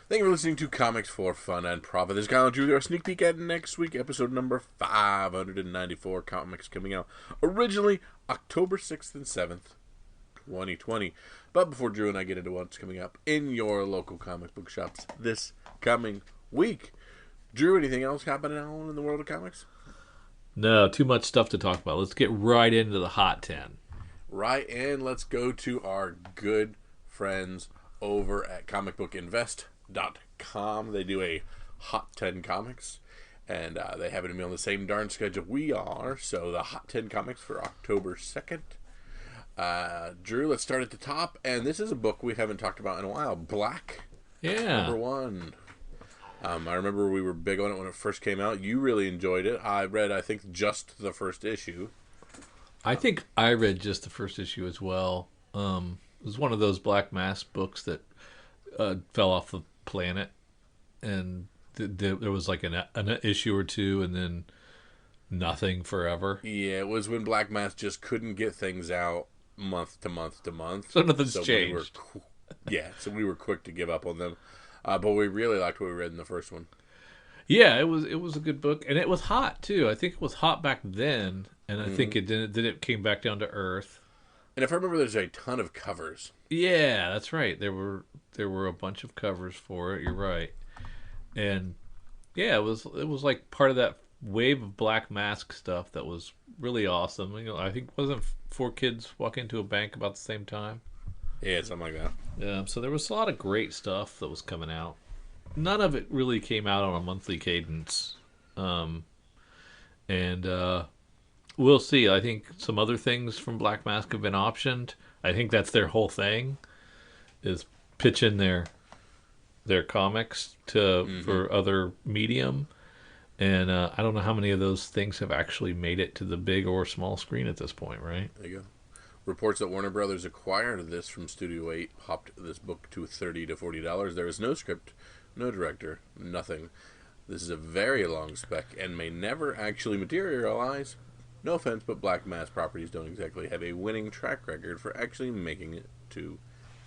Thank you for listening to Comics for Fun and Profit. This is Kyle and Drew. Our sneak peek at next week, episode number 594. Comics coming out originally October 6th and 7th, 2020. But before Drew and I get into what's coming up in your local comic book shops this coming week, Drew, anything else happening on in the world of comics? No, too much stuff to talk about. Let's get right into the Hot 10. Right, and let's go to our good friends over at comicbookinvest.com. They do a Hot 10 Comics, and they happen to be on the same darn schedule we are. So the Hot 10 Comics for October 2nd. Drew, let's start at the top, and this is a book we haven't talked about in a while. Black, number 1. I remember we were big on it when it first came out. You really enjoyed it. I read, I think, just the first issue. I think I read just the first issue as well. It was one of those Black Mass books that fell off the planet, and there was like an issue or two, and then nothing forever. Yeah, it was when Black Mass just couldn't get things out month to month to month. So nothing's changed. So we were quick to give up on them. But we really liked what we read in the first one. Yeah, it was a good book, and it was hot too. I think it was hot back then, and I think it didn't. Then it came back down to earth. And if I remember, there's a ton of covers. Yeah, that's right. There were a bunch of covers for it. You're right, and yeah, it was like part of that wave of Black Mask stuff that was really awesome. You know, I think wasn't 4 kids walk into a bank about the same time. Yeah, something like that. Yeah, so there was a lot of great stuff that was coming out. None of it really came out on a monthly cadence. And we'll see. I think some other things from Black Mask have been optioned. I think that's their whole thing, is pitching their comics for other medium. And I don't know how many of those things have actually made it to the big or small screen at this point, right? There you go. Reports that Warner Brothers acquired this from Studio 8 popped this book to $30 to $40. There is no script, no director, nothing. This is a very long spec and may never actually materialize. No offense, but Black Mass properties don't exactly have a winning track record for actually making it to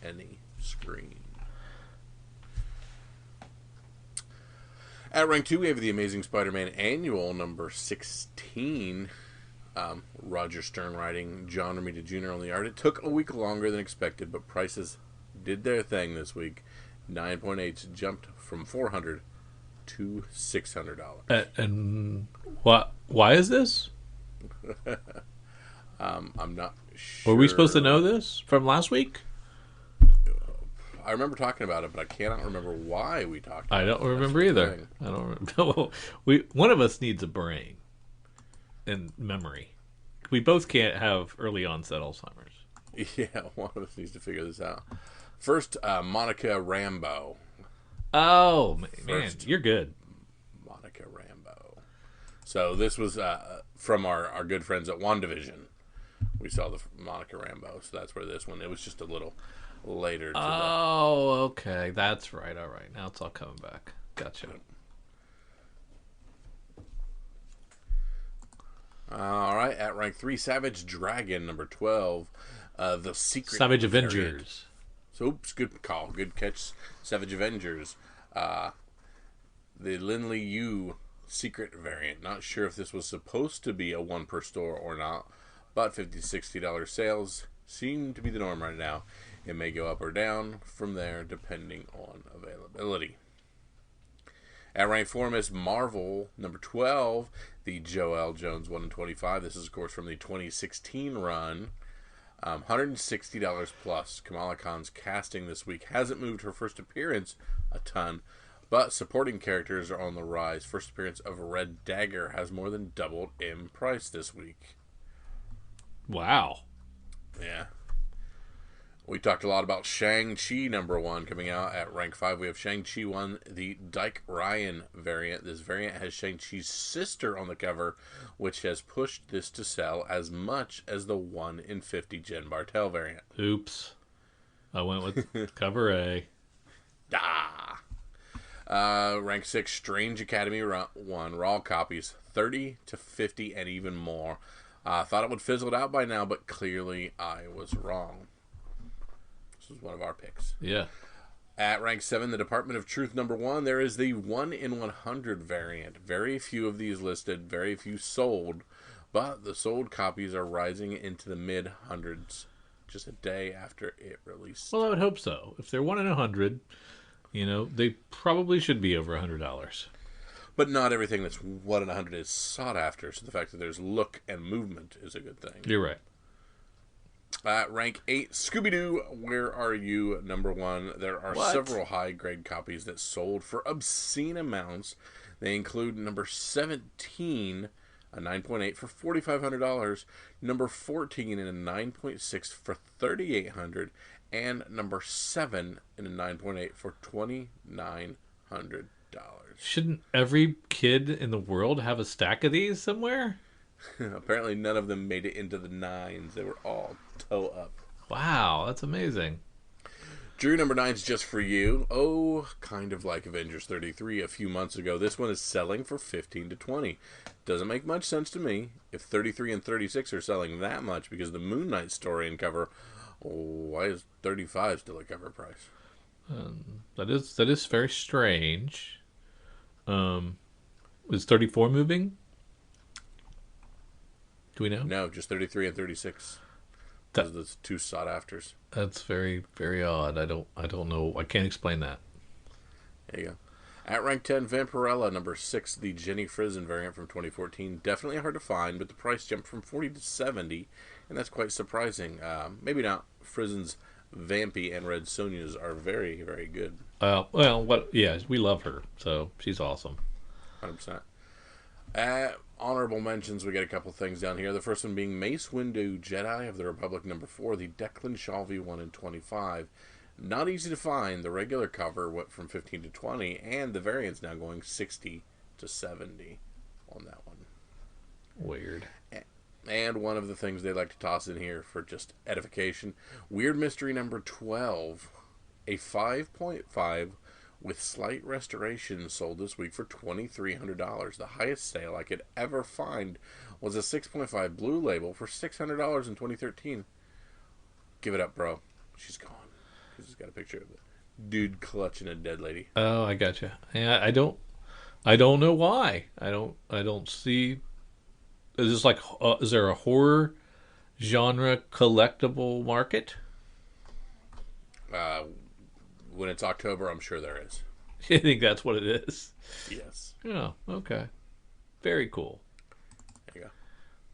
any screen. At rank 2, we have The Amazing Spider-Man Annual, number 16. Roger Stern writing, John Romita Jr. on the art. It took a week longer than expected, but prices did their thing this week. 9.8s jumped from $400 to $600. And why is this? I'm not sure. Were we supposed to know this from last week? I remember talking about it, but I cannot remember why we talked about it. I don't remember either. I don't remember. One of us needs a brain and memory. We both can't have early onset Alzheimer's. Yeah, one of us needs to figure this out. First, Monica Rambeau. Oh, man, you're good. Monica Rambeau. So this was from our good friends at WandaVision. We saw the Monica Rambeau, so that's where this one. It was just a little later. Okay, that's right. All right, now it's all coming back. Gotcha. All right, at rank 3, Savage Dragon, number 12. The Secret Savage Variant. Avengers. So, oops, good call. Good catch. Savage Avengers. The Lin Li Yu Secret Variant. Not sure if this was supposed to be a one per store or not, but $50 to $60 sales seem to be the norm right now. It may go up or down from there depending on availability. At rank 4, Miss Marvel, number 12, the Joelle Jones 1 in 25. This is, of course, from the 2016 run. $160 plus. Kamala Khan's casting this week hasn't moved her first appearance a ton, but supporting characters are on the rise. First appearance of Red Dagger has more than doubled in price this week. Wow. Yeah. We talked a lot about Shang-Chi number 1 coming out. At rank 5, we have Shang-Chi 1, the Dyke Ryan variant. This variant has Shang-Chi's sister on the cover, which has pushed this to sell as much as the 1 in 50 Jen Bartel variant. Oops. I went with cover A. Rank 6, Strange Academy 1, raw copies, 30 to 50 and even more. Thought it would fizzle it out by now, but clearly I was wrong. This was one of our picks. Yeah. At rank 7, the Department of Truth #1, there is the 1 in 100 variant. Very few of these listed, very few sold, but the sold copies are rising into the mid hundreds just a day after it released. Well, I would hope so. If they're 1 in 100, they probably should be over $100. But not everything that's 1 in 100 is sought after, so the fact that there's look and movement is a good thing. You're right. At rank 8, Scooby-Doo, Where Are You? #1. There are several high-grade copies that sold for obscene amounts. They include number 17, a 9.8 for $4,500, number 14 in a 9.6 for $3,800, and number 7 in a 9.8 for $2,900. Shouldn't every kid in the world have a stack of these somewhere? Apparently none of them made it into the 9s. They were all toe up. Wow, that's amazing. Drew, number 9 is just for you. Oh, kind of like Avengers 33 a few months ago. This one is selling for 15 to 20. Doesn't make much sense to me if 33 and 36 are selling that much, because the Moon Knight story and cover, why is 35 still a cover price? That is very strange. Is 34 moving? Do we know? No, just 33 and 36. Those are the two sought afters. That's very, very odd. I don't know. I can't explain that. There you go. At rank 10, Vampirella #6, the Jenny Frizen variant from 2014. Definitely hard to find, but the price jumped from 40 to 70, and that's quite surprising. Maybe not. Frizen's Vampy and Red Sonjas are very, very good. Yeah, we love her, so she's awesome. 100%. Honorable mentions, we got a couple things down here. The first one being Mace Windu, Jedi of the Republic #4, the Declan Shalvey 1 in 25. Not easy to find. The regular cover went from 15 to 20, and the variant's now going 60 to 70 on that one. Weird. And one of the things they like to toss in here for just edification, Weird Mystery #12, a 5.5 with slight restoration, sold this week for $2,300. The highest sale I could ever find was a 6.5 blue label for $600 in 2013. Give it up, bro. She's gone. He's got a picture of the dude clutching a dead lady. Oh, I gotcha. Yeah, I don't know why. I don't see. Is this like? Is there a horror genre collectible market? When it's October, I'm sure there is. I think that's what it is. Yes. Oh, okay. Very cool. There you go.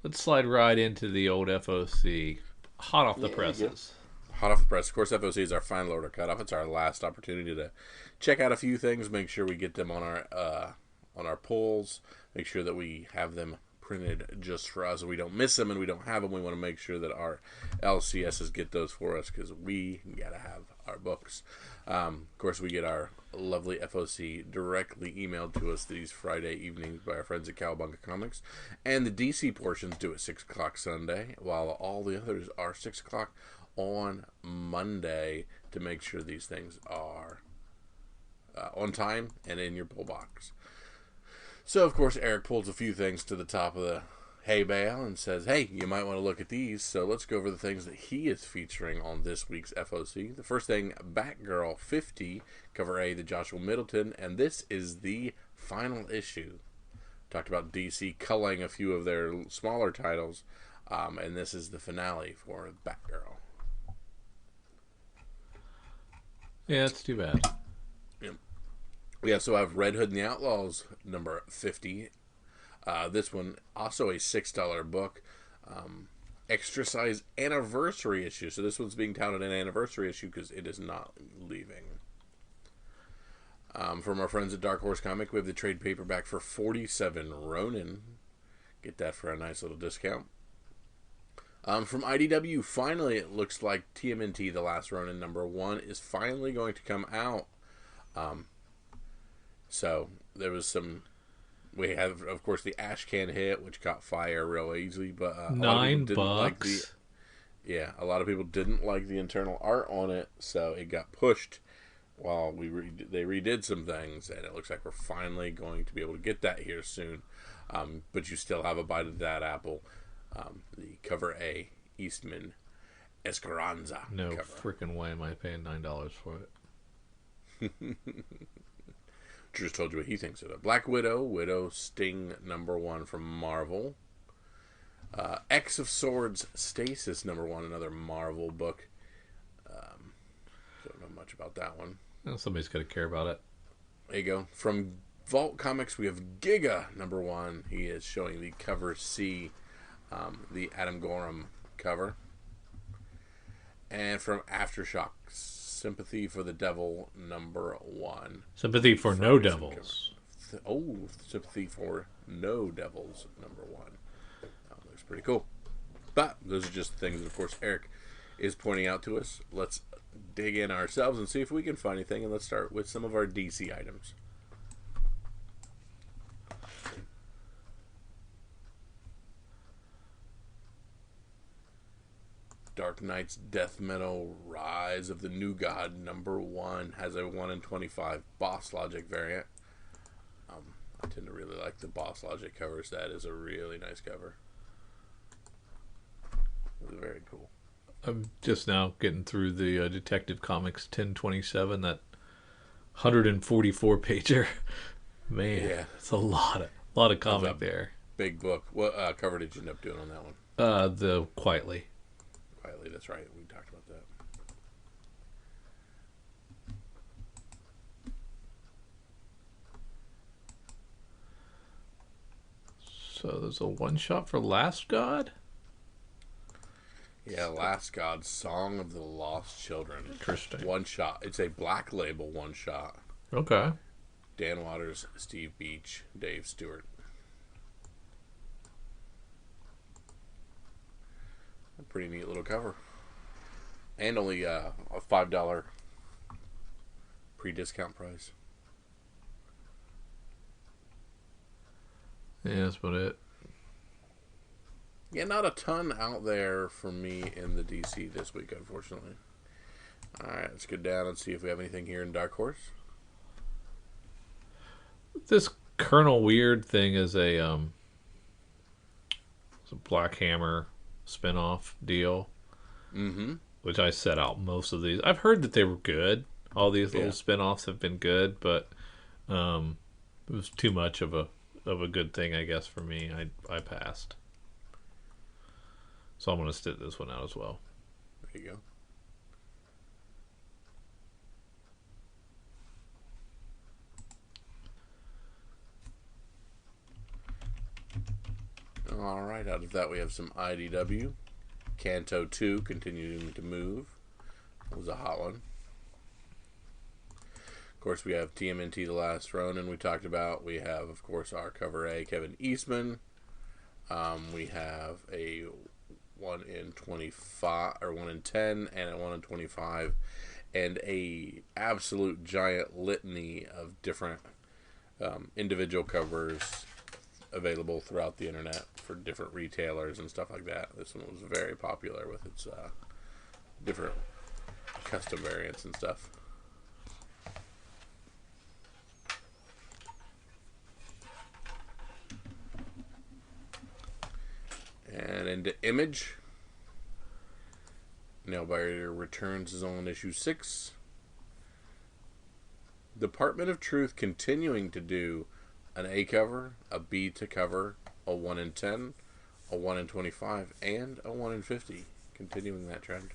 Let's slide right into the old FOC. Hot off the presses. Hot off the press. Of course, FOC is our final order cutoff. It's our last opportunity to check out a few things, make sure we get them on our polls, make sure that we have them printed just for us, and we don't miss them and we don't have them. We want to make sure that our LCSs get those for us, because we gotta have our books. Of course, we get our lovely FOC directly emailed to us these Friday evenings by our friends at Cowabunga Comics, and the DC portions do at 6 o'clock Sunday, while all the others are 6 o'clock on Monday, to make sure these things are on time and in your pull box. So, of course, Eric pulls a few things to the top of the hay bale and says, hey, you might want to look at these. So let's go over the things that he is featuring on this week's FOC. The first thing, Batgirl 50, cover A, the Joshua Middleton, and this is the final issue. Talked about DC culling a few of their smaller titles, and this is the finale for Batgirl. Yeah, it's too bad. We also have Red Hood and the Outlaws number 50. This one, also a $6 book. Extra size anniversary issue. So this one's being touted an anniversary issue because it is not leaving. From our friends at Dark Horse Comic, we have the trade paperback for 47 Ronin. Get that for a nice little discount. From IDW, finally it looks like TMNT, The Last Ronin number 1, is finally going to come out. So there was some. We have, of course, the Ashcan hit, which caught fire real easily, but $9. A lot of people didn't like the internal art on it, so it got pushed while they redid some things, and it looks like we're finally going to be able to get that here soon. But you still have a bite of that apple. The cover A, Eastman Esperanza. No cover. freaking way am I paying $9 for it. Just told you what he thinks of it. Black Widow, Widow Sting #1 from Marvel. X of Swords, Stasis #1, another Marvel book. Don't know much about that one. Well, somebody's got to care about it. There you go. From Vault Comics, we have Giga #1. He is showing the cover C, the Adam Gorham cover. And from Aftershock, Sympathy for the Devil #1. Sympathy for No Devils. Sympathy for No Devils #1. Looks pretty cool. But those are just things that, of course, Eric is pointing out to us. Let's dig in ourselves and see if we can find anything. And let's start with some of our DC items. Dark Knight's Death Metal Rise of the New God #1 has a 1 in 25 Boss Logic variant. I tend to really like the Boss Logic covers. That is a really nice cover. It's very cool. I'm just now getting through the Detective Comics 1027, that 144 pager. Man, Yeah. it's a lot of comic there. Big book. What cover did you end up doing on that one? The Quietly. Quietly, that's right. We talked about that. So there's a one shot for Last God? Yeah, Last God, Song of the Lost Children. Interesting. One shot. It's a Black Label one shot. Okay. Dan Waters, Steve Beach, Dave Stewart. A pretty neat little cover. And only a $5 pre-discount price. Yeah, that's about it. Yeah, not a ton out there for me in the DC this week, unfortunately. Alright, let's get down and see if we have anything here in Dark Horse. This Colonel Weird thing is a Black Hammer spin-off deal. Mm-hmm. Which I set out most of these. I've heard that they were good. All these little spin-offs have been good, but it was too much of a good thing, I guess, for me. I passed. So I'm going to stick this one out as well. There you go. Alright, out of that we have some IDW. Canto 2, Continuing to Move. That was a hot one. Of course, we have TMNT The Last Ronin we talked about. We have, of course, our cover A, Kevin Eastman. We have a 1 in 25, or 1 in 10, and a 1 in 25, and a absolute giant litany of different individual covers available throughout the internet for different retailers and stuff like that. This one was very popular with its different custom variants and stuff. And into Image, Nailbiter returns his own issue 6. Department of Truth continuing to do an A cover, a B to cover, a 1 in 10, a 1 in 25, and a 1 in 50. Continuing that trend.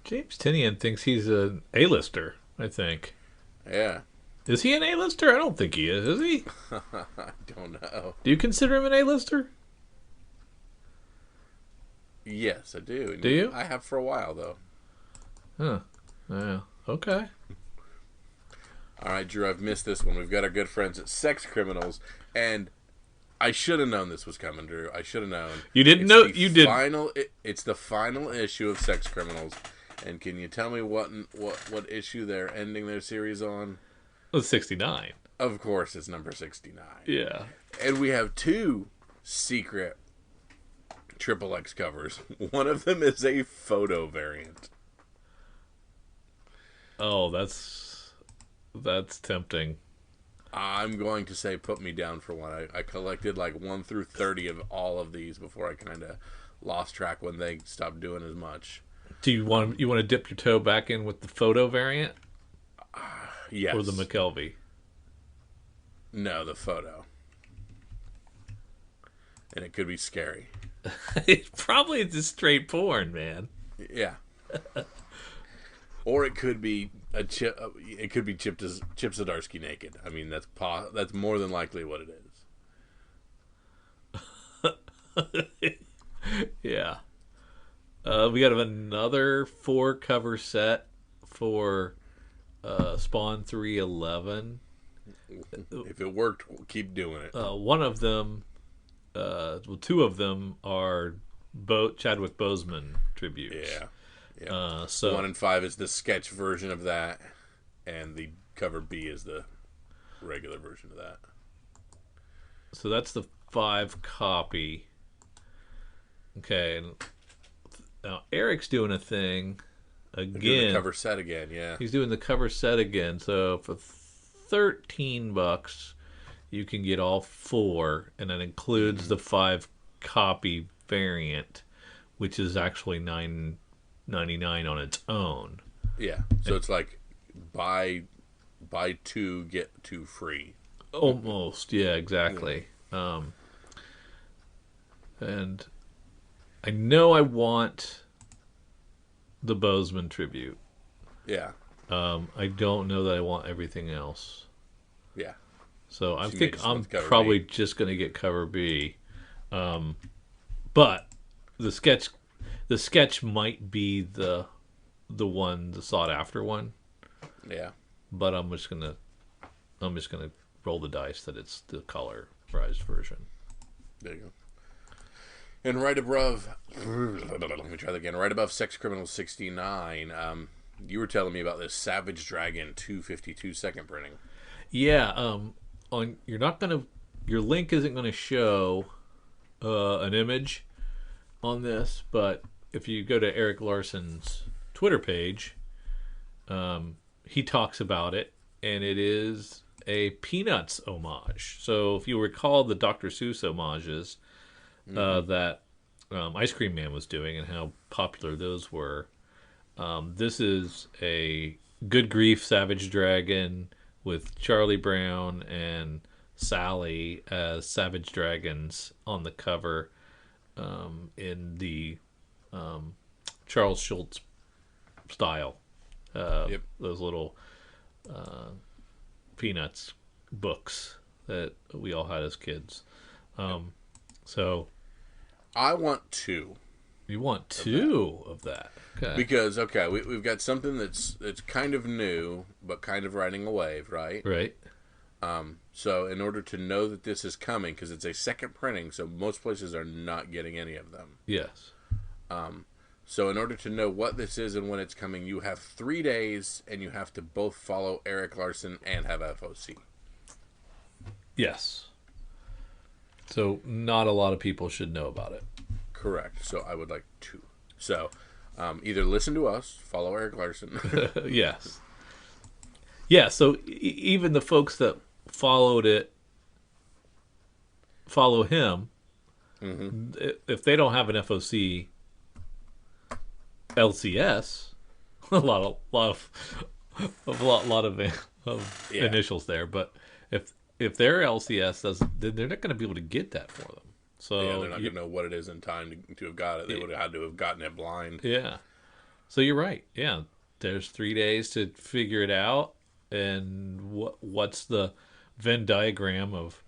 James Tinian thinks he's an A-lister, I think. Yeah. Is he an A-lister? I don't think he is he? I don't know. Do you consider him an A-lister? Yes, I do. Do you? I have for a while, though. Huh. Yeah. Okay. All right, Drew, I've missed this one. We've got our good friends at Sex Criminals, and I should have known this was coming, Drew. I should have known. You didn't know? You did. It's the final issue of Sex Criminals, and can you tell me what issue they're ending their series on? It was 69. Of course, it's number 69. Yeah. And we have 2 secret XXX covers. One of them is a photo variant. Oh, that's tempting. I'm going to say put me down for one. I collected like 1 through 30 of all of these before I kind of lost track when they stopped doing as much. Do you want to dip your toe back in with the photo variant? Yes. Or the McKelvey? No, the photo. And it could be scary. Probably just straight porn, man. Yeah. Or it could be it could be Chip Zdarsky naked. I mean, that's more than likely what it is. Yeah. We got another 4 cover set for Spawn 311. If it worked, we'll keep doing it. One of them, 2 of them are Chadwick Boseman tributes. Yeah. So 1 and 5 is the sketch version of that, and the cover B is the regular version of that. So that's the 5 copy. Okay, and now Eric's doing a thing again. Doing the cover set again, yeah. He's doing the cover set again. So for $13, you can get all 4, and that includes the 5 copy variant, which is actually $9.99 on its own. Yeah, so it's like buy 2 get 2 free. Almost, yeah, exactly. And I know I want the Boseman tribute. Yeah. I don't know that I want everything else. Yeah. So I So think I'm cover probably B. just going to get cover B. But the sketch might be the sought after one. Yeah. But I'm just gonna roll the dice that it's the colorized version. There you go. And right above, let me try that again. Right above Sex Criminal 69, you were telling me about this Savage Dragon 252 second printing. Yeah, your link isn't gonna show an image on this, but if you go to Eric Larson's Twitter page, he talks about it, and it is a Peanuts homage. So if you recall the Dr. Seuss homages that Ice Cream Man was doing and how popular those were, this is a Good Grief Savage Dragon with Charlie Brown and Sally as Savage Dragons on the cover, in the Charles Schultz style. Yep. Those little Peanuts books that we all had as kids. So I want 2. you want 2 of that. Okay. Because, okay, we've got something that's kind of new, but kind of riding a wave, right? Right. So in order to know that this is coming, because it's a second printing, so most places are not getting any of them. Yes. So in order to know what this is and when it's coming, you have 3 days, and you have to both follow Eric Larson and have FOC. Yes. So not a lot of people should know about it. Correct. So I would like 2. So either listen to us, follow Eric Larson. Yes. Yeah, so even the folks that follow him, if they don't have an FOC LCS, a lot of Yeah. initials there, but if their LCS doesn't, then they're not going to be able to get that for them. So Yeah, they're not going to know what it is in time to have got it. They would have had to have gotten it blind. Yeah. So you're right. Yeah. There's 3 days to figure it out. And what's the Venn diagram of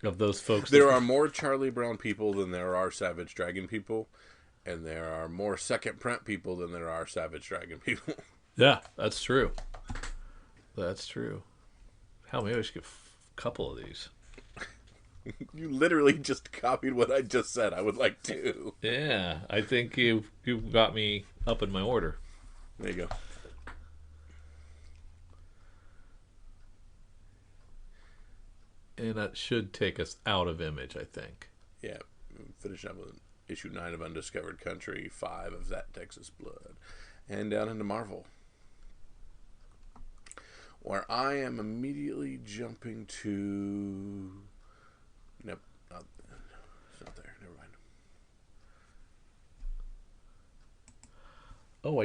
those folks? There are more Charlie Brown people than there are Savage Dragon people. And there are more second print people than there are Savage Dragon people. Yeah, that's true. That's true. Hell, maybe I should get a couple of these. You literally just copied what I just said. I would like 2. Yeah, I think you've got me up in my order. There you go. And that should take us out of Image, I think. Yeah, finish up with issue 9 of Undiscovered Country, 5 of That Texas Blood, and down into Marvel, where I am immediately jumping to... Nope, it's not there. Never mind. Oh,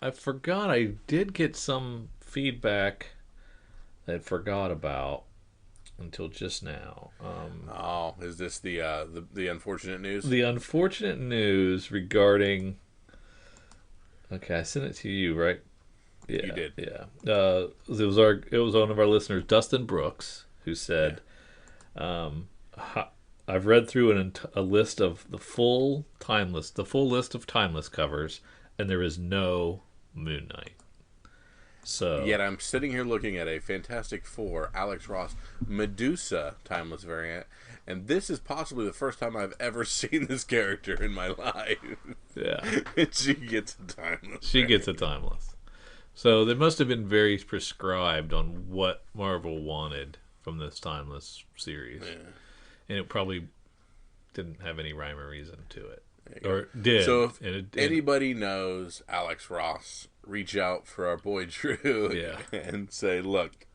I forgot I did get some feedback that I forgot about until just now. Oh, is this the unfortunate news? The unfortunate news regarding. Okay, I sent it to you, right? Yeah, You did. Yeah. It was one of our listeners, Dustin Brooks, who said, "I've read through a list of the full list of timeless covers, and there is no Moon Knight." So Yet I'm sitting here looking at a Fantastic Four Alex Ross Medusa timeless variant, and this is possibly the first time I've ever seen this character in my life. yeah, And she gets a timeless. she gets a timeless. So they must have been very prescribed on what Marvel wanted from this timeless series, and it probably didn't have any rhyme or reason to it, or did. So if and anybody knows Alex Ross, reach out for our boy Drew and say, look,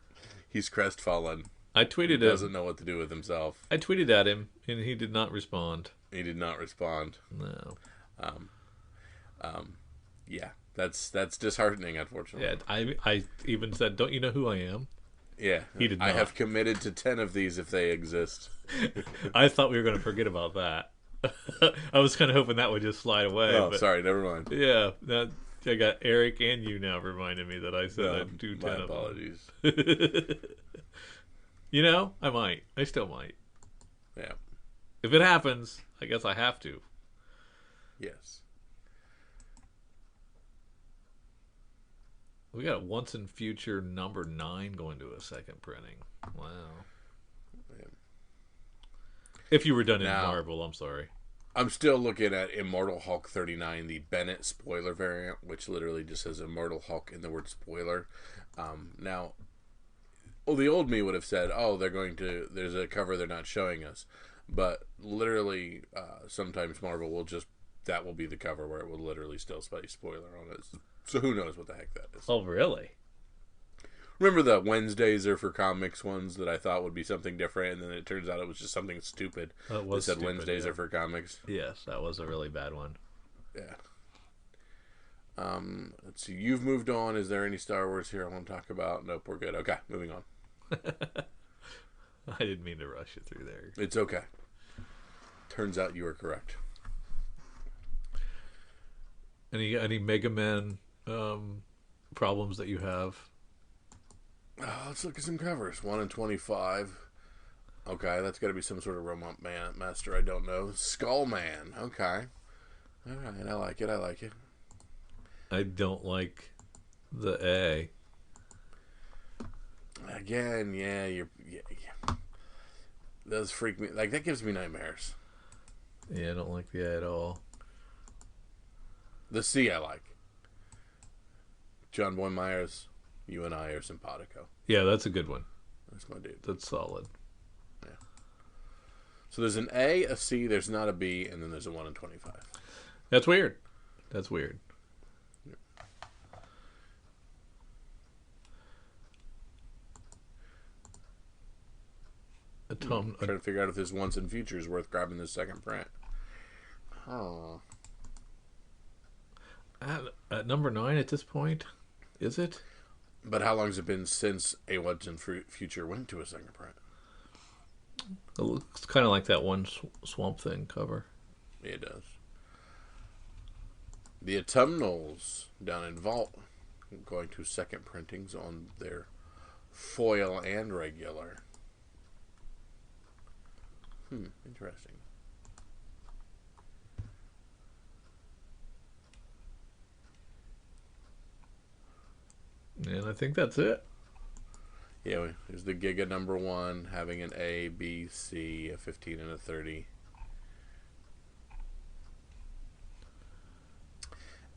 he's crestfallen. I tweeted He him. doesn't know what to do with himself. I tweeted at him, and he did not respond. He did not respond. No. Yeah, that's disheartening, unfortunately. Yeah, I even said, "Don't you know who I am?" Yeah, He did I not. have committed to 10 of these if they exist. I thought we were going to forget about that. I was kind of hoping that would just slide away. Oh, but sorry, never mind. yeah, I got Eric and you now reminding me that I said No, I'd do 10 my of them. apologies. You know, I might. I still might. Yeah. If it happens, I guess I have to. Yes. We got Once and Future number 9 going to a second printing. Wow. Yeah. If you were done in Now- Marvel, I'm sorry. I'm still looking at Immortal Hulk 39, the Bennett spoiler variant, which literally just says Immortal Hulk in the word spoiler. Now, the old me would have said, there's a cover they're not showing us. But literally, sometimes Marvel that will be the cover where it will literally still say spoiler on it. So who knows what the heck that is. Oh, really? Remember the Wednesdays are for comics ones that I thought would be something different, and then it turns out it was just something stupid. That was It said stupid, Wednesdays yeah. are for comics. Yes, that was a really bad one. Yeah. Let's see. You've moved on. Is there any Star Wars here I want to talk about? Nope, we're good. Okay, moving on. I didn't mean to rush you through there. It's okay. Turns out you are correct. Any Mega Man problems that you have? Let's look at some covers. 1 in 25. Okay, that's got to be some sort of robot master. I don't know. Skull Man. Okay. All right, I like it. I don't like the A. Again, yeah. Those freak me. Like, that gives me nightmares. Yeah, I don't like the A at all. The C I like. John Boy Myers, you and I are simpatico. Yeah, that's a good one. That's my dude. That's solid. Yeah. So there's an A, a C, there's not a B, and then there's a 1 in 25. That's weird. That's weird. Yeah. I'm trying to figure out if this Once and Future is worth grabbing this second print. Oh. At number 9 at this point, is it? But how long has it been since a Once and Future went to a second print? It looks kind of like that one Swamp Thing cover. It does. The Autumnals down in Vault going to second printings on their foil and regular. Interesting. And I think that's it. Yeah, there's the Giga number 1 having an A, B, C, a 15, and a 30.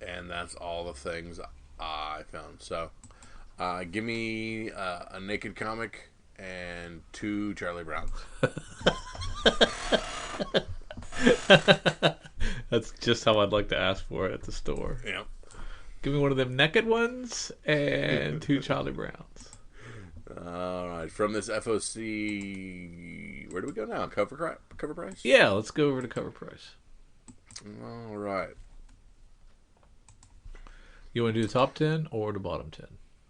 And that's all the things I found. So, give me a Naked Comic and 2 Charlie Browns. That's just how I'd like to ask for it at the store. Yeah. Give me one of them naked ones and 2 Charlie Browns. All right. From this FOC, where do we go now? Cover price? Yeah, let's go over to cover price. All right. You want to do the top 10 or the bottom 10?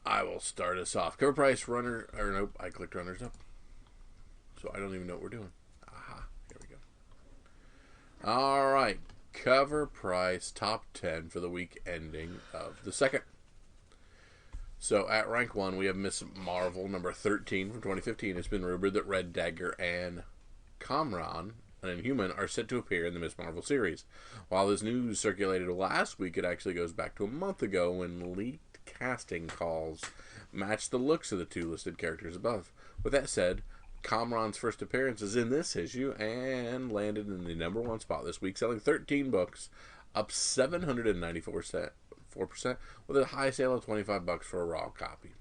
I will start us off. Cover price, runner, or nope, I clicked runners up. So I don't even know what we're doing. Aha, here we go. All right, cover price, top 10 for the week ending of the 2nd. So at rank 1, we have Miss Marvel, number 13 from 2015. It's been rumored that Red Dagger and Kamran, an Inhuman, are set to appear in the Miss Marvel series. While this news circulated last week, it actually goes back to a month ago when leaked casting calls matched the looks of the two listed characters above. With that said, Kamran's first appearance is in this issue and landed in the number 1 spot this week, selling 13 books, up 794%, 4%, with a high sale of $25 for a raw copy.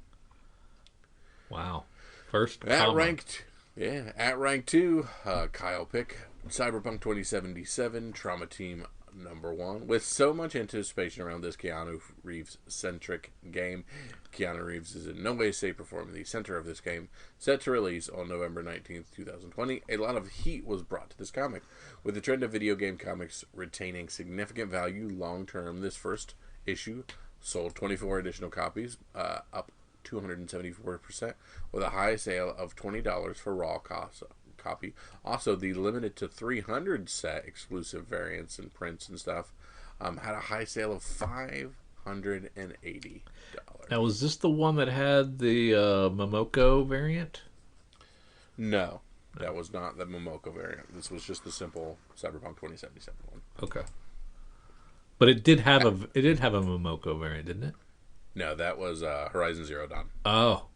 Wow. First at rank 2, Kyle Pick, Cyberpunk 2077, Trauma Team number 1. With so much anticipation around this Keanu Reeves-centric game, Keanu Reeves is in no way, shape, or form in the center of this game. Set to release on November 19th, 2020, a lot of heat was brought to this comic. With the trend of video game comics retaining significant value long-term, this first issue sold 24 additional copies, up 274%, with a high sale of $20 for raw copy. Also, the limited to 300 set exclusive variants and prints and stuff had a high sale of $580. Now, was this the one that had the Momoko variant? No, that was not the Momoko variant. This was just the simple Cyberpunk 2077 one. Okay. But it did have a Momoko variant, didn't it? No, that was Horizon Zero Dawn. Oh,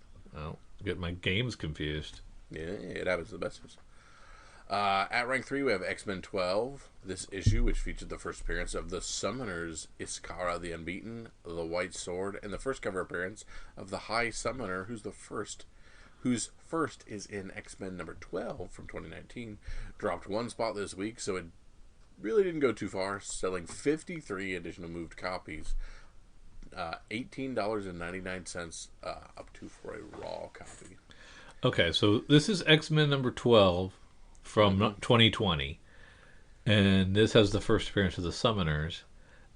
get my games confused. Yeah, it happens to the best of us. At rank 3, we have X-Men 12. This issue, which featured the first appearance of the Summoners, Iskara the Unbeaten, the White Sword, and the first cover appearance of the High Summoner, whose first is in X-Men number 12 from 2019, dropped 1 spot this week, so it really didn't go too far, selling 53 additional moved copies, $18.99 up to for a raw copy. Okay, so this is X-Men number 12 from 2020, and this has the first appearance of the Summoners,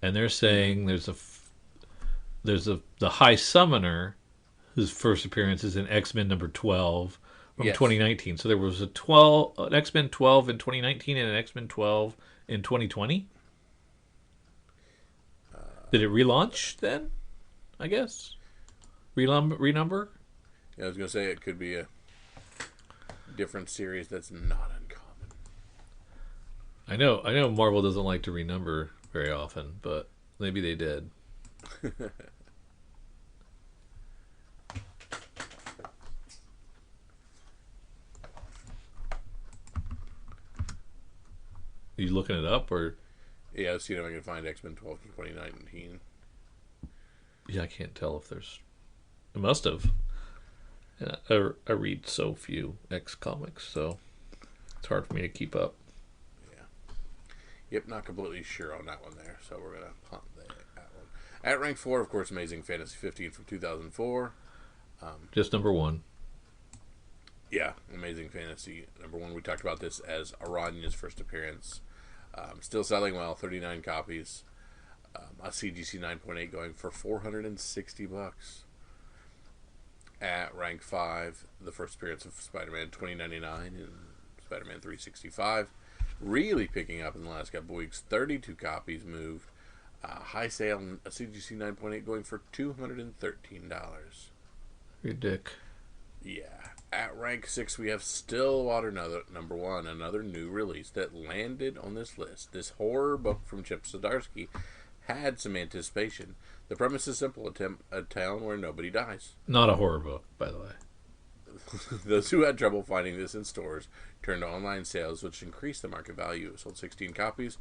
and they're saying there's the High Summoner whose first appearance is in X-Men number 12 from 2019. So there was an X-Men 12 in 2019 and an X-Men 12 in 2020. Did it relaunch then? I guess renumber. Yeah, I was gonna say it could be a different series that's not uncommon. I know Marvel doesn't like to renumber very often, but maybe they did. You looking it up or? Yeah, let's see if I can find X-Men 12 from 2019. Yeah, I can't tell if there's. It must have. Yeah, I read so few X comics, so it's hard for me to keep up. Yeah. Yep, not completely sure on that one there, so we're gonna punt that one. At rank 4, of course, Amazing Fantasy 15 from 2004. Just number 1. Yeah, Amazing Fantasy number 1. We talked about this as Aranya's first appearance. Still selling well, 39 copies. A CGC 9.8 going for $460. At rank 5, the first appearance of Spider-Man 2099 and Spider-Man 365. Really picking up in the last couple weeks. 32 copies moved. High sale, a CGC 9.8 going for $213. Your dick. Yeah. At rank 6, we have Stillwater number 1, another new release that landed on this list. This horror book from Chip Zdarsky had some anticipation. The premise is simple: a town where nobody dies. Not a horror book, by the way. Those who had trouble finding this in stores turned to online sales, which increased the market value. It sold 16 copies.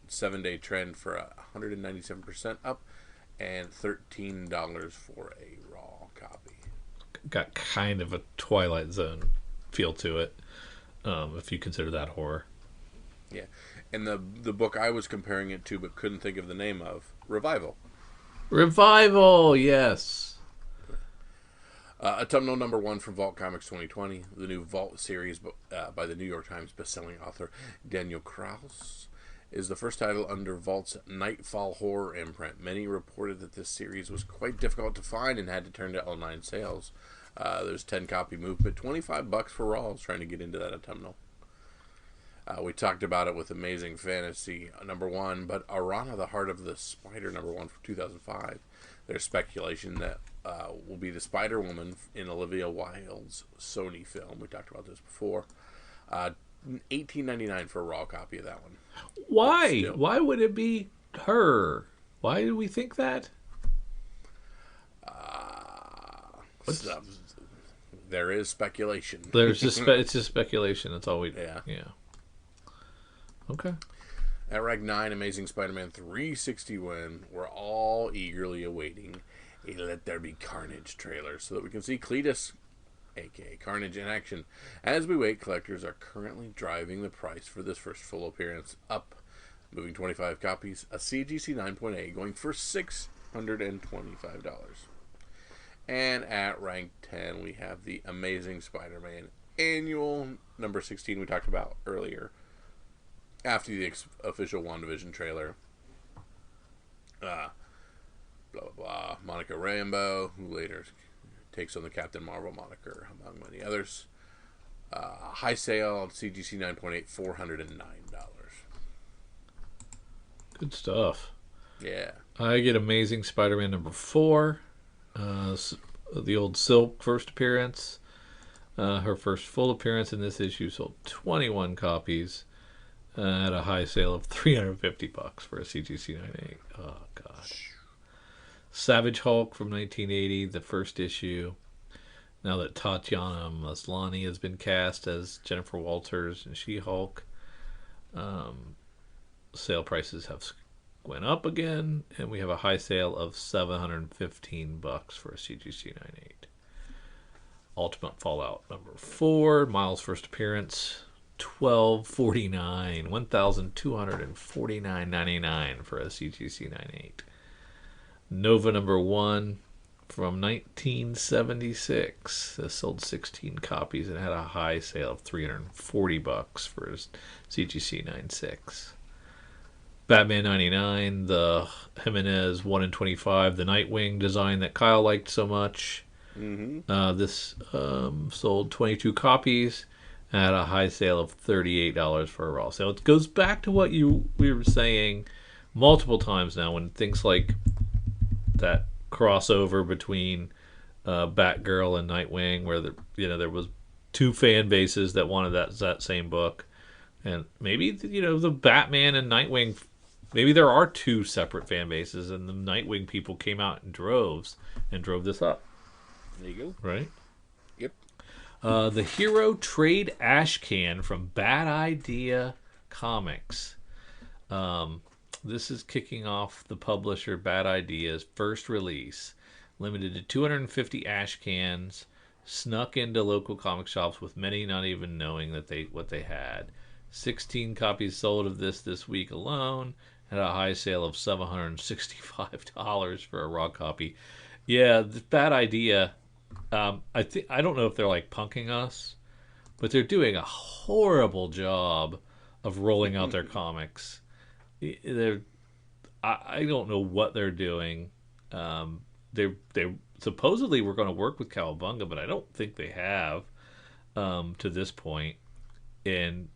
7-day trend for 197% up, and $13 for a raw copy. Got kind of a Twilight Zone feel to it, if you consider that horror. Yeah, and the book I was comparing it to but couldn't think of the name of, Revival. Revival, yes. Autumnal number 1 from Vault Comics 2020, the new Vault series by the New York Times bestselling author Daniel Kraus. is the first title under Vault's Nightfall horror imprint. Many reported that this series was quite difficult to find and had to turn to online sales. There's 10 copy movement, $25 for Raw. I was trying to get into that autumnal. We talked about it with Amazing Fantasy #1, but Arana, the Heart of the Spider #1 from 2005. There's speculation that will be the Spider Woman in Olivia Wilde's Sony film. We talked about this before. $18.99 for a raw copy of that one. Why? Why would it be her? Why do we think that? There is speculation. There's just it's just speculation. That's all we. Yeah. Okay. At Reg 9, Amazing Spider-Man 361, we're all eagerly awaiting a Let There Be Carnage trailer so that we can see Cletus, aka Carnage, in action. As we wait, collectors are currently driving the price for this first full appearance up, moving 25 copies, a CGC 9.8 going for $625. And at rank 10, we have the Amazing Spider-Man Annual #16 we talked about earlier. After the official WandaVision trailer, blah blah blah. Monica Rambeau, who later takes on the Captain Marvel moniker, among many others. High sale on CGC 9.8, $409. Good stuff. Yeah. I get Amazing Spider-Man #4. The old Silk first appearance. Her first full appearance in this issue sold 21 copies. At a high sale of $350 for a CGC 9.8. Oh, gosh. Savage Hulk from 1980, the first issue. Now that Tatiana Maslany has been cast as Jennifer Walters and She-Hulk, sale prices went up again, and we have a high sale of $715 for a CGC 9.8. Ultimate Fallout #4, Miles' first appearance. $1,249.99 for a CGC 9.8. Nova #1 from 1976. This sold 16 copies and had a high sale of $340 for a CGC 9.6. Batman 99, the Jimenez 1 in 25, the Nightwing design that Kyle liked so much. This sold 22 copies. At a high sale of $38 for a raw sale. It goes back to what we were saying multiple times now, when things like that crossover between Batgirl and Nightwing, where there was two fan bases that wanted that same book, and maybe the Batman and Nightwing, maybe there are two separate fan bases, and the Nightwing people came out in droves and drove this up. There you go. Right. Yep. The Hero Trade Ash Can from Bad Idea Comics. This is kicking off the publisher Bad Idea's first release. Limited to 250 ash cans. Snuck into local comic shops, with many not even knowing what they had. 16 copies sold of this week alone. At a high sale of $765 for a raw copy. Yeah, the Bad Idea. I don't know if they're like punking us, but they're doing a horrible job of rolling out their comics. I don't know what they're doing. They supposedly were going to work with Cowabunga, but I don't think they have to this point. And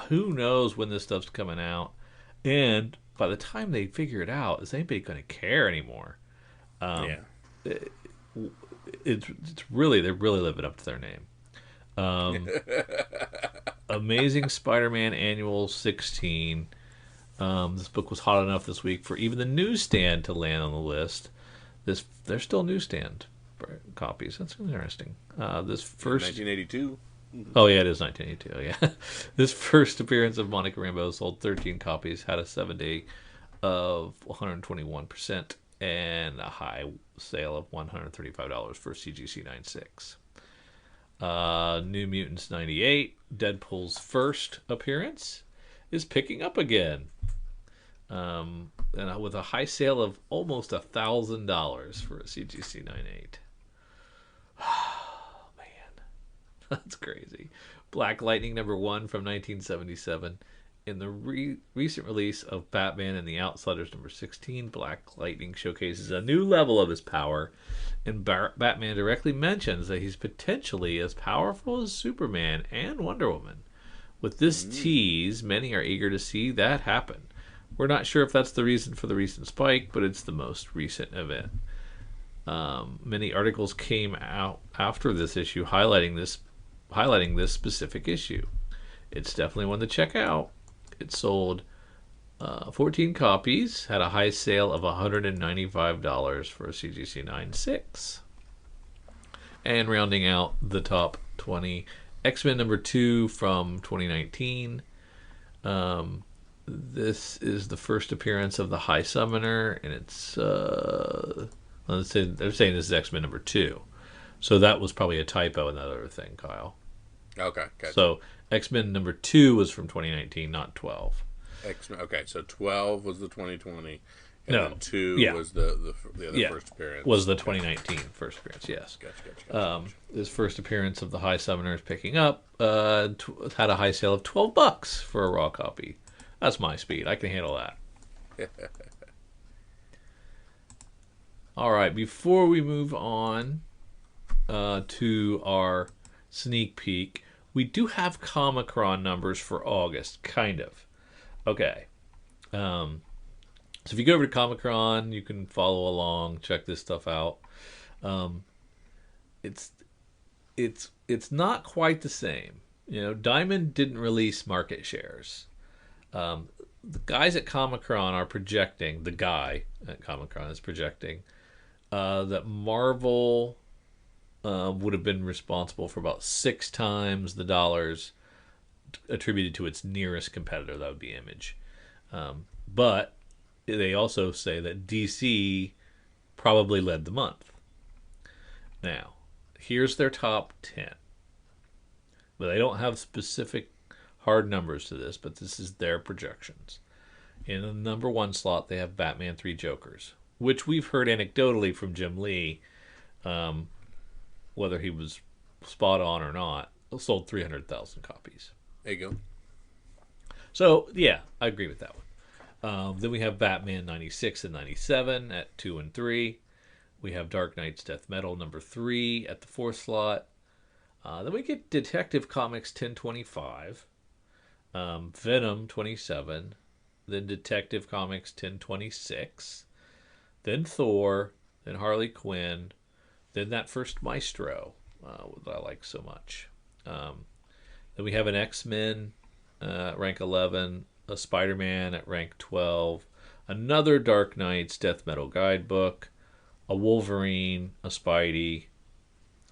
who knows when this stuff's coming out? And by the time they figure it out, is anybody going to care anymore? It's really, they're really living up to their name. Amazing Spider-Man Annual 16. This book was hot enough this week for even the newsstand to land on the list. There's still newsstand copies. That's interesting. This first 1982. Oh yeah, it is 1982. Yeah, this first appearance of Monica Rambeau sold 13 copies, had a 7-day of 121%, and a high sale of $135 for CGC 9.6. New Mutants 98, Deadpool's first appearance, is picking up again. And with a high sale of almost $1,000 for a CGC 9.8. Oh, man. That's crazy. Black Lightning #1 from 1977. in the recent release of Batman and the Outsiders number 16, Black Lightning showcases a new level of his power, and Batman directly mentions that he's potentially as powerful as Superman and Wonder Woman. With this tease, many are eager to see that happen. We're not sure if that's the reason for the recent spike, but it's the most recent event. Many articles came out after this issue highlighting this specific issue. It's definitely one to check out. It sold 14 copies, had a high sale of $195 for a CGC 9.6. And rounding out the top 20, X-Men number 2 from 2019. This is the first appearance of the High Summoner, and it's they're saying this is X-Men number 2. So that was probably a typo in that other thing, Kyle. Okay, gotcha. So X-Men number 2 was from 2019, not 12. Okay, so 12 was the 2020, and then 2 was the other first appearance. Was the 2019 first appearance, yes. Gotcha. His first appearance of the High Summoner is picking up. Had a high sale of $12 for a raw copy. That's my speed. I can handle that. All right, before we move on to our sneak peek, we do have Comic-Con numbers for August, kind of. Okay. So if you go over to Comic-Con, you can follow along, check this stuff out. It's not quite the same. You know, Diamond didn't release market shares. The guys at Comic-Con are projecting, the guy at Comic-Con is projecting that Marvel would have been responsible for about 6 times the dollars attributed to its nearest competitor. That would be Image. But they also say that DC probably led the month. Now, here's their top 10. But they don't have specific hard numbers to this, but this is their projections. In the number 1 slot, they have Batman 3 Jokers, which we've heard anecdotally from Jim Lee, whether he was spot on or not, sold 300,000 copies. There you go. So, yeah, I agree with that one. Then we have Batman 96 and 97 at 2 and 3. We have Dark Knight's Death Metal number 3 at the 4th slot. Then we get Detective Comics 1025, Venom 27, then Detective Comics 1026, then Thor, then Harley Quinn, then that first Maestro that I like so much. Then we have an X-Men rank 11, a Spider-Man at rank 12, another Dark Knight's Death Metal guidebook, a Wolverine, a Spidey,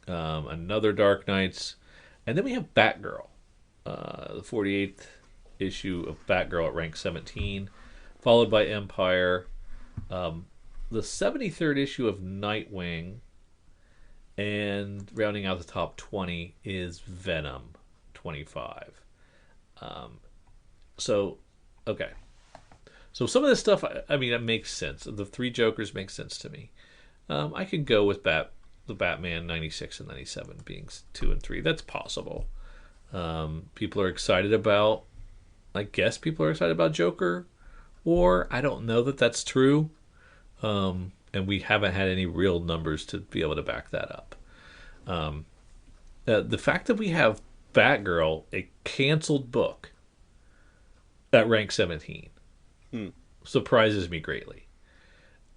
another Dark Knight's, and then we have Batgirl, the 48th issue of Batgirl at rank 17, followed by Empire, the 73rd issue of Nightwing, and rounding out the top 20 is Venom 25. Okay. So some of this stuff, I mean, it makes sense. The 3 Jokers make sense to me. I could go with the Batman 96 and 97 being 2 and 3. That's possible. People are excited about, I guess people are excited about Joker, or I don't know that that's true. And we haven't had any real numbers to be able to back that up. The fact that we have Batgirl, a canceled book, at rank 17, surprises me greatly.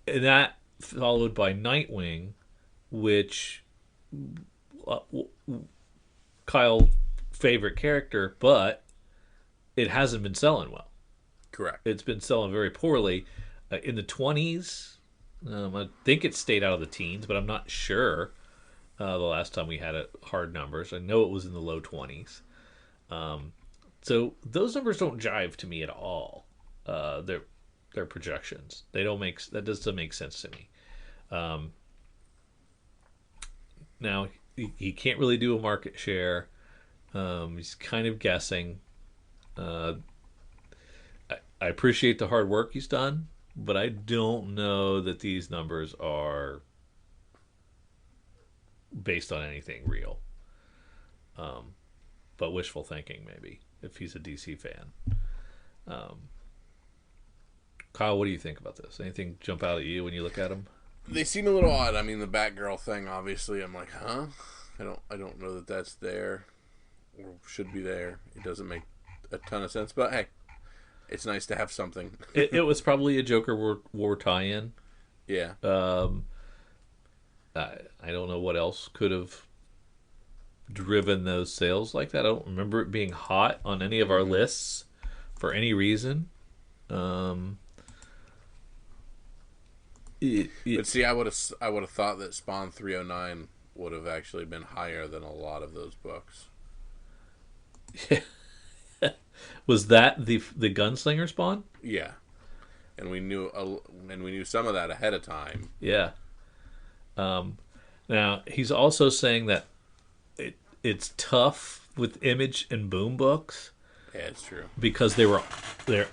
And that followed by Nightwing, which Kyle's favorite character, but it hasn't been selling well. Correct. It's been selling very poorly. In the 20s, I think it stayed out of the teens, but I'm not sure the last time we had hard numbers. I know it was in the low 20s. So those numbers don't jive to me at all. Their projections. That doesn't make sense to me. Now, he can't really do a market share. He's kind of guessing. I appreciate the hard work he's done, but I don't know that these numbers are based on anything real. But wishful thinking, maybe, if he's a DC fan. Um, Kyle, what do you think about this? Anything jump out at you when you look at them? They seem a little odd. I mean, the Batgirl thing, obviously, I'm like, huh? I don't know that that's there or should be there. It doesn't make a ton of sense, but hey, it's nice to have something. It was probably a Joker War tie-in. Yeah. I don't know what else could have driven those sales like that. I don't remember it being hot on any of our lists for any reason. But see, I would have thought that Spawn 309 would have actually been higher than a lot of those books. Was that the Gunslinger Spawn? Yeah, and we knew some of that ahead of time. Yeah. Now he's also saying that it's tough with Image and Boom books. Yeah, it's true because they're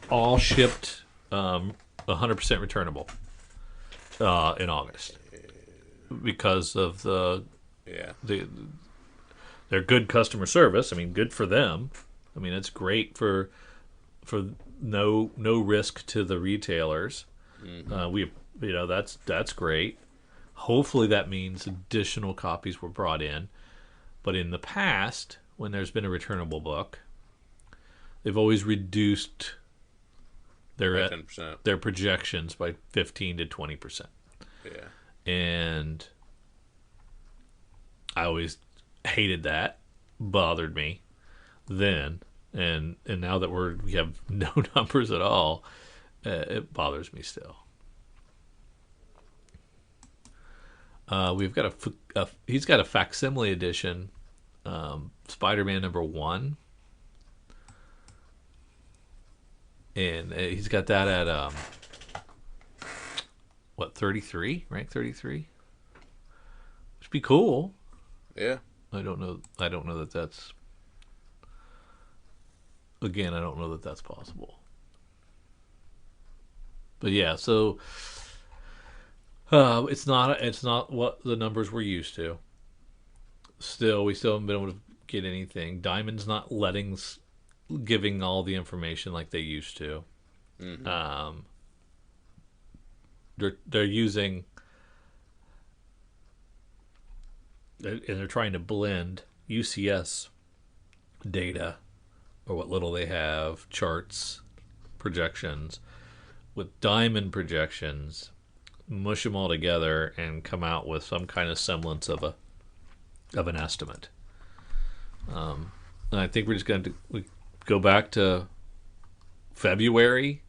all shipped 100% returnable in August because of their good customer service. I mean, good for them. I mean, it's great for no risk to the retailers. That's great. Hopefully that means additional copies were brought in. But in the past, when there's been a returnable book, they've always reduced their projections by 15 to 20%. Yeah. And I always hated that, bothered me then, and now that we have no numbers at all, it bothers me still. We've got he's got a facsimile edition, Spider-Man #1, and he's got that at 33, rank 33, which would be cool. Yeah. I don't know that that's. Again, I don't know that that's possible. But yeah, so it's not what the numbers we're used to. We still haven't been able to get anything. Diamond's not giving all the information like they used to. Mm-hmm. They're using, and they're trying to blend UCS data, or what little they have, charts, projections, with Diamond projections, mush them all together, and come out with some kind of semblance of an estimate. And I think we're just going to go back to January,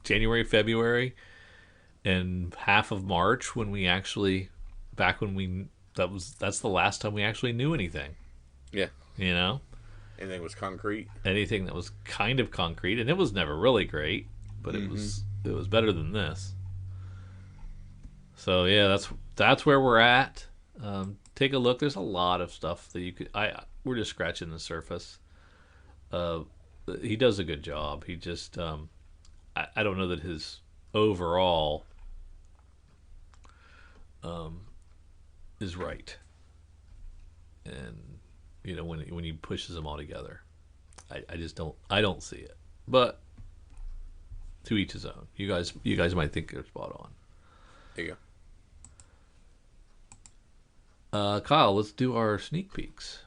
February, and half of March when we actually, that's the last time we actually knew anything. Yeah. You know? Anything was concrete. Anything that was kind of concrete, and it was never really great, but it was better than this. So yeah, that's where we're at. Take a look. There's a lot of stuff that you could. We're just scratching the surface. He does a good job. He just I don't know that his overall is right, and when he pushes them all together, I just don't see it. But to each his own. You guys might think they're spot on. There you go. Kyle, let's do our sneak peeks.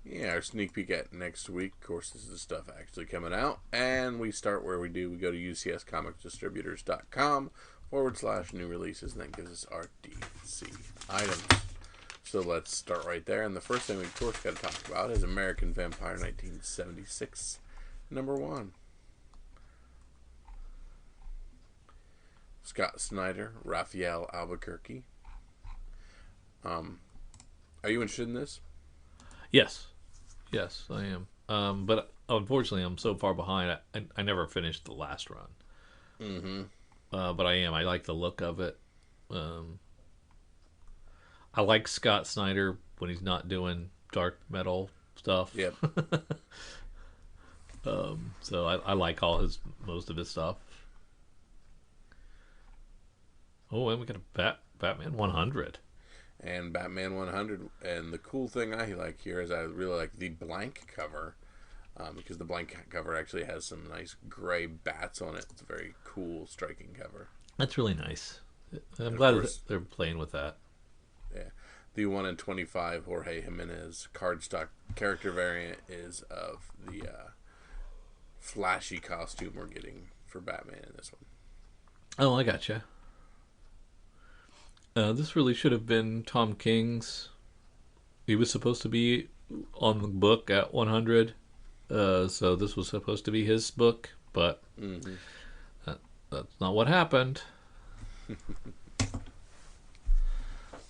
Yeah, our sneak peek at next week. Of course, this is the stuff actually coming out. And we start where we do. We go to ucscomicsdistributors.com/new releases, and that gives us our DC items. So let's start right there. And the first thing we, of course, got to talk about is American Vampire 1976, #1. Scott Snyder, Raphael Albuquerque. Are you interested in this? Yes, I am. But unfortunately, I'm so far behind. I never finished the last run. Mm-hmm. But I am. I like the look of it. I like Scott Snyder when he's not doing dark metal stuff. Yep. So I like most of his stuff. Oh, and we got a Batman 100. And Batman 100. And the cool thing I like here is I really like the blank cover. because the blank cover actually has some nice gray bats on it. It's a very cool, striking cover. That's really nice. I'm And of glad course, they're playing with that. yeah, the 1 in 25 Jorge Jimenez cardstock character variant is of the flashy costume we're getting for Batman in this one. Oh, I gotcha. This really should have been Tom King's. He was supposed to be on the book at 100, so this was supposed to be his book, but that's not what happened.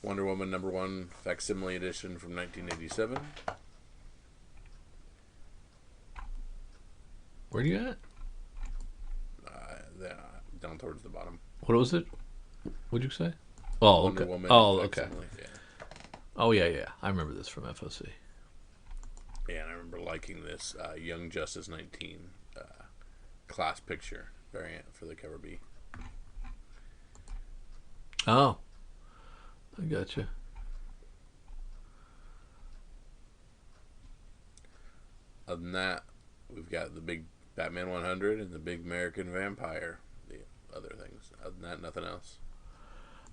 Wonder Woman #1 facsimile edition from 1987. Where are you at? Down towards the bottom. What was it? What'd you say? Oh, Wonder okay. Woman Oh, okay. facsimile, yeah. Oh, yeah. I remember this from FOC. Yeah, and I remember liking this Young Justice 19 class picture variant for the cover B. Oh, I gotcha. Other than that, we've got the big Batman 100 and the big American Vampire. The other things. Other than that, nothing else.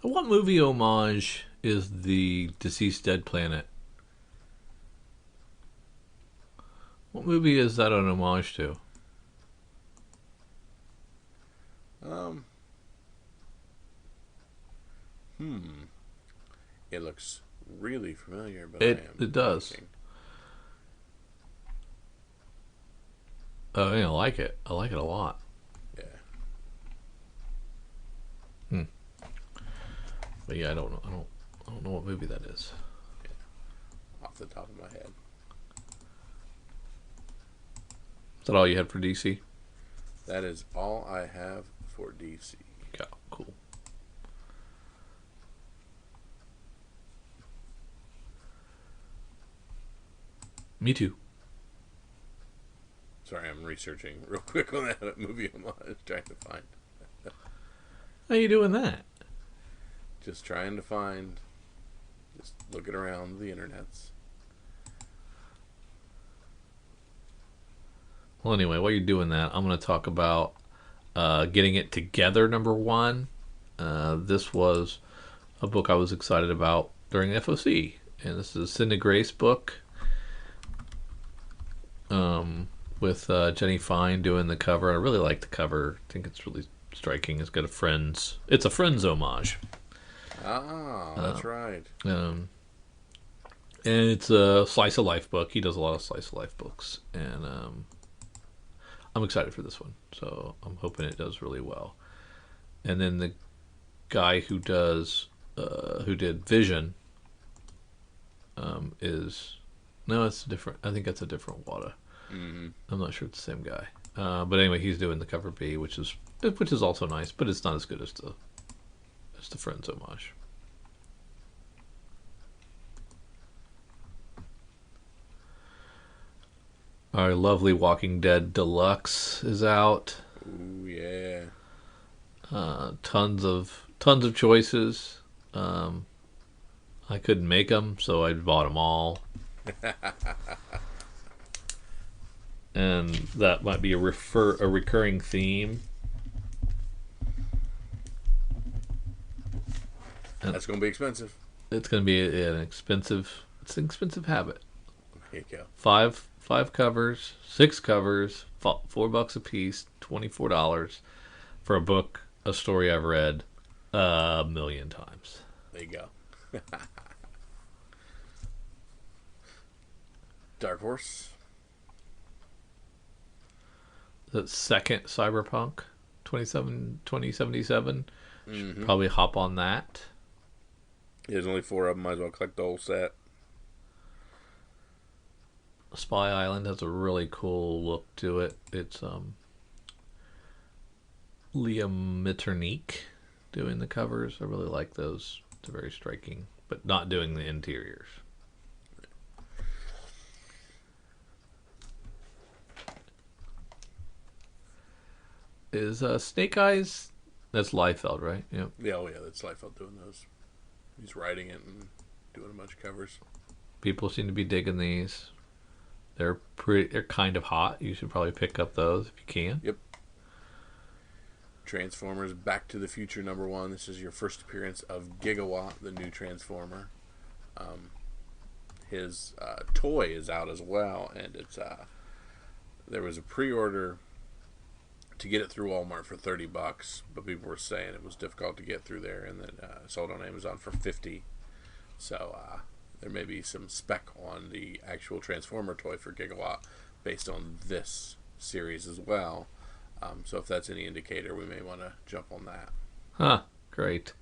What movie homage is the Deceased Dead Planet? What movie is that an homage to? It looks really familiar, but It does. blanking. Oh, yeah, I like it. I like it a lot. Yeah. But yeah, I don't know. I don't know what movie that is. Off the top of my head. Is that all you had for DC? That is all I have for DC. Yeah, cool. Me too. Sorry, I'm researching real quick on that movie I'm trying to find. How you doing that? Just trying to find. Just looking around the internets. Well, anyway, while you're doing that, I'm going to talk about Getting It Together, #1. This was a book I was excited about during the FOC. And this is a Cindy Grace book with Jenny Fine doing the cover. I really like the cover. I think it's really striking. It's got it's a Friends homage. Ah, that's right. And it's a slice of life book. He does a lot of slice of life books. And I'm excited for this one. So I'm hoping it does really well. And then the guy who did Vision it's different. I think that's a different Wada. Mm-hmm. I'm not sure it's the same guy. But anyway, he's doing the cover B, which is also nice, but it's not as good as the Friends homage. Our lovely Walking Dead Deluxe is out. Ooh, yeah. Tons of choices. I couldn't make them, so I bought them all. And that might be a recurring theme. That's going to be expensive. It's going to be an expensive habit. There you go. Five covers, 6 covers, $4 a piece, $24 for a story I've read a million times. There you go. Dark Horse. The second Cyberpunk 2077. Mm-hmm. Should probably hop on that. There's only 4 of them. Might as well collect the whole set. Spy Island has a really cool look to it. It's Liam Mitternick doing the covers. I really like those. It's very striking, but not doing the interiors. Is Snake Eyes? That's Liefeld, right? Yep. Yeah, oh yeah, that's Liefeld doing those. He's writing it and doing a bunch of covers. People seem to be digging these. They're kind of hot. You should probably pick up those if you can. Yep. Transformers Back to the Future #1. This is your first appearance of Gigawatt, the new Transformer. His toy is out as well, and it's there was a pre-order to get it through Walmart for $30, but people were saying it was difficult to get through there, and then sold on Amazon for $50. So there may be some spec on the actual Transformer toy for Gigawatt based on this series as well. So if that's any indicator, we may want to jump on that. Huh. Great.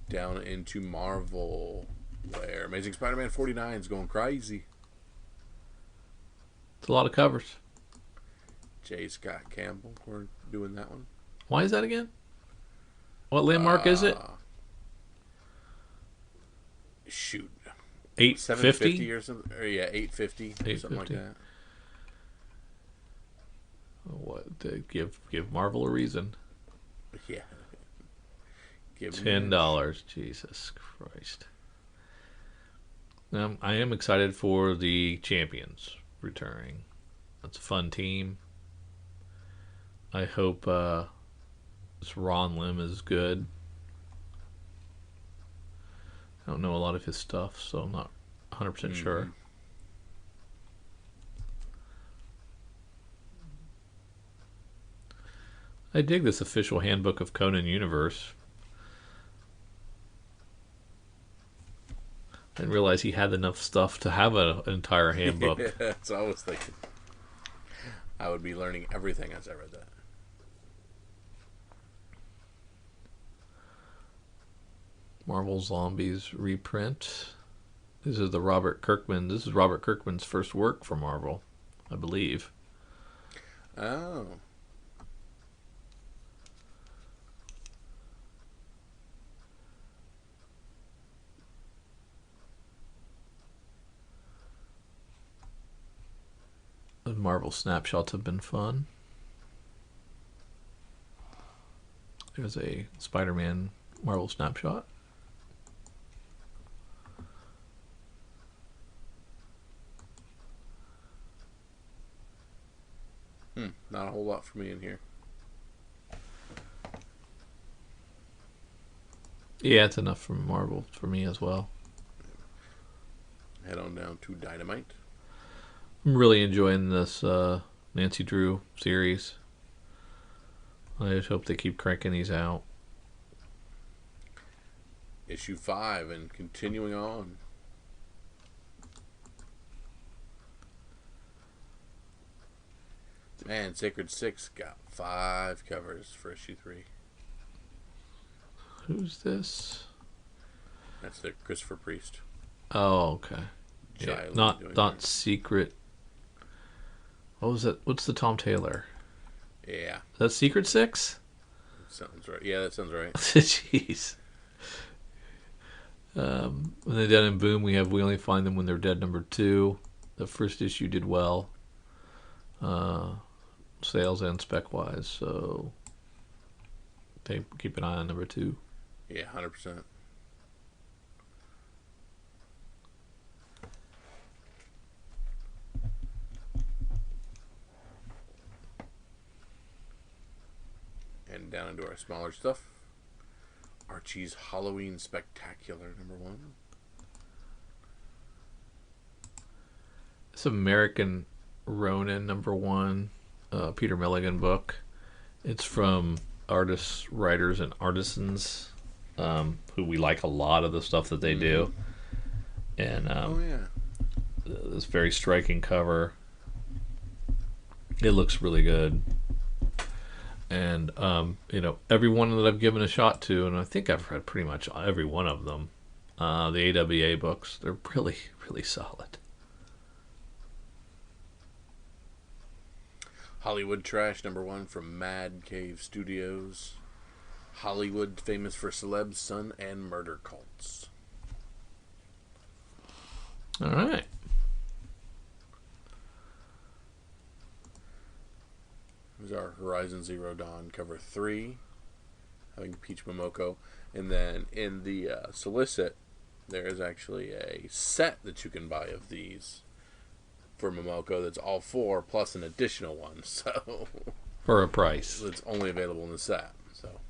Down into Marvel, where Amazing Spider-Man 49 is going crazy. It's a lot of covers. J. Scott Campbell, we're doing that one. Why is that again? What landmark is it? Shoot. 850 or something. Or yeah, 850, something like that. What? Give Marvel a reason. Yeah. Give $10. Jesus Christ. I am excited for the Champions returning. That's a fun team. I hope this Ron Lim is good. I don't know a lot of his stuff, so I'm not 100% sure. I dig this official handbook of Conan Universe. I didn't realize he had enough stuff to have an entire handbook. Yeah, that's what I was thinking. I would be learning everything as I read that. Marvel Zombies reprint. This is Robert Kirkman's first work for Marvel, I believe. Oh. The Marvel snapshots have been fun. There's a Spider-Man Marvel snapshot. Not a whole lot for me in here. Yeah, it's enough from Marvel for me as well. Head on down to Dynamite. I'm really enjoying this Nancy Drew series. I just hope they keep cranking these out. Issue 5 and continuing on. Man, Sacred 6 got 5 covers for issue 3. Who's this? That's the Christopher Priest. Oh, okay. Yeah, not Secret. What was it? What's the Tom Taylor? Yeah. Is that Secret 6? That sounds right. Yeah, that sounds right. Jeez. When they're dead in Boom, we Only Find Them When They're Dead #2. The first issue did well. Sales and spec wise, so keep an eye on #2. Yeah, 100%. And down into our smaller stuff. Archie's Halloween Spectacular #1. It's American Ronin #1, Peter Milligan book. It's from artists, writers, and artisans who we like a lot of the stuff that they do. And this very striking cover. It looks really good. And every one that I've given a shot to, and I think I've read pretty much every one of them, the AWA books, they're really, really solid. Hollywood Trash #1 from Mad Cave Studios. Hollywood, famous for celebs, son, and murder cults. All right. Here's our Horizon Zero Dawn cover 3, having Peach Momoko. And then in the solicit, there is actually a set that you can buy of these for Momoko that's all four plus an additional one. So For a price. it's only available in the set. So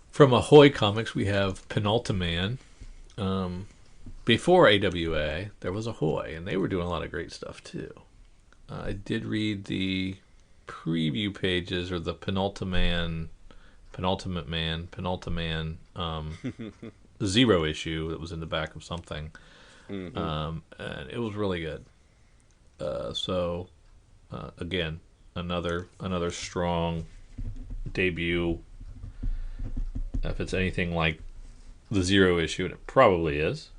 From Ahoy Comics, we have Penultiman. Before AWA, there was Ahoy, and they were doing a lot of great stuff too. I did read the preview pages or the Penultimate Man Zero issue that was in the back of something. And it was really good. Again, another strong debut. If it's anything like the Zero issue, and it probably is,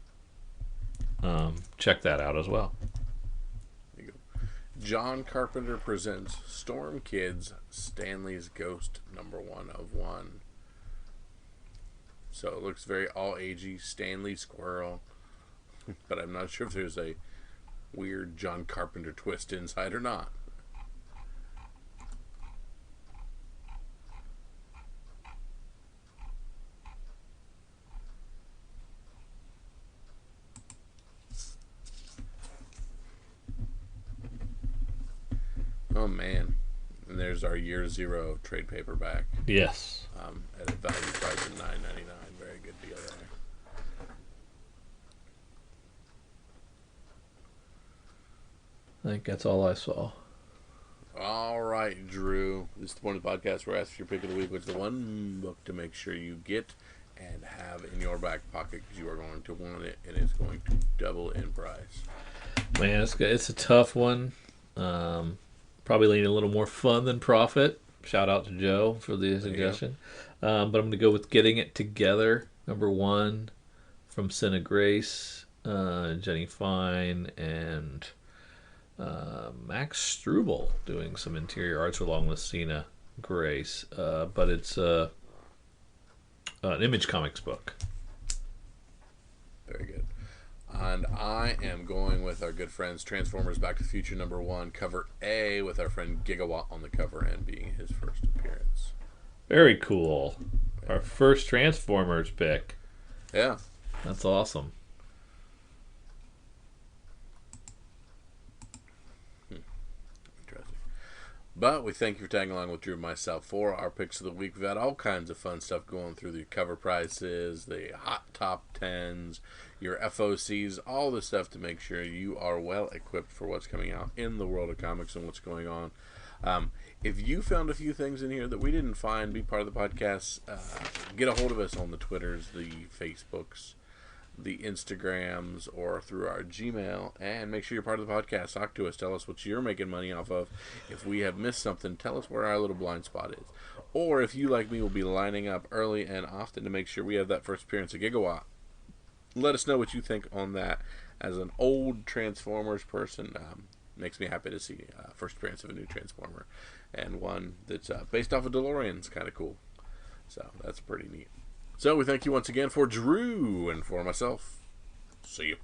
check that out as well. there you go. John Carpenter presents Storm Kids Stanley's Ghost #1 of 1. So it looks very all-agey, Stanley Squirrel. But I'm not sure if there's a weird John Carpenter twist inside or not. Oh man. And there's our Year Zero trade paperback. Yes. At a value price of $9.99. Very good deal there. I think that's all I saw. All right, Drew. This is the point of the podcast where I ask for your pick of the week, which is the one book to make sure you get and have in your back pocket because you are going to want it and it's going to double in price. Man, it's a tough one. Probably leaning a little more fun than profit. Shout out to Joe for the suggestion. But I'm going to go with Getting It Together, #1, from Senna Grace, Jenny Fine, and Max Struble doing some interior arts along with Senna Grace. But it's an Image Comics book. Very good. And I am going with our good friends Transformers Back to the Future #1, cover A, with our friend Gigawatt on the cover and being his first appearance. Very cool. Our first Transformers pick. Yeah. That's awesome. Interesting. But we thank you for tagging along with Drew and myself for our picks of the week. We've had all kinds of fun stuff going through the cover prices, the hot top 10s, your FOCs, all the stuff to make sure you are well equipped for what's coming out in the world of comics and what's going on. If you found a few things in here that we didn't find, be part of the podcast. Get a hold of us on the Twitters, the Facebooks, the Instagrams, or through our Gmail, and make sure you're part of the podcast. Talk to us. Tell us what you're making money off of. If we have missed something, tell us where our little blind spot is. Or if you, like me, will be lining up early and often to make sure we have that first appearance of Gigawatt, let us know what you think on that. As an old Transformers person, makes me happy to see first appearance of a new Transformer, and one that's based off of DeLorean's kind of cool. So that's pretty neat. So we thank you once again for Drew and for myself. See you.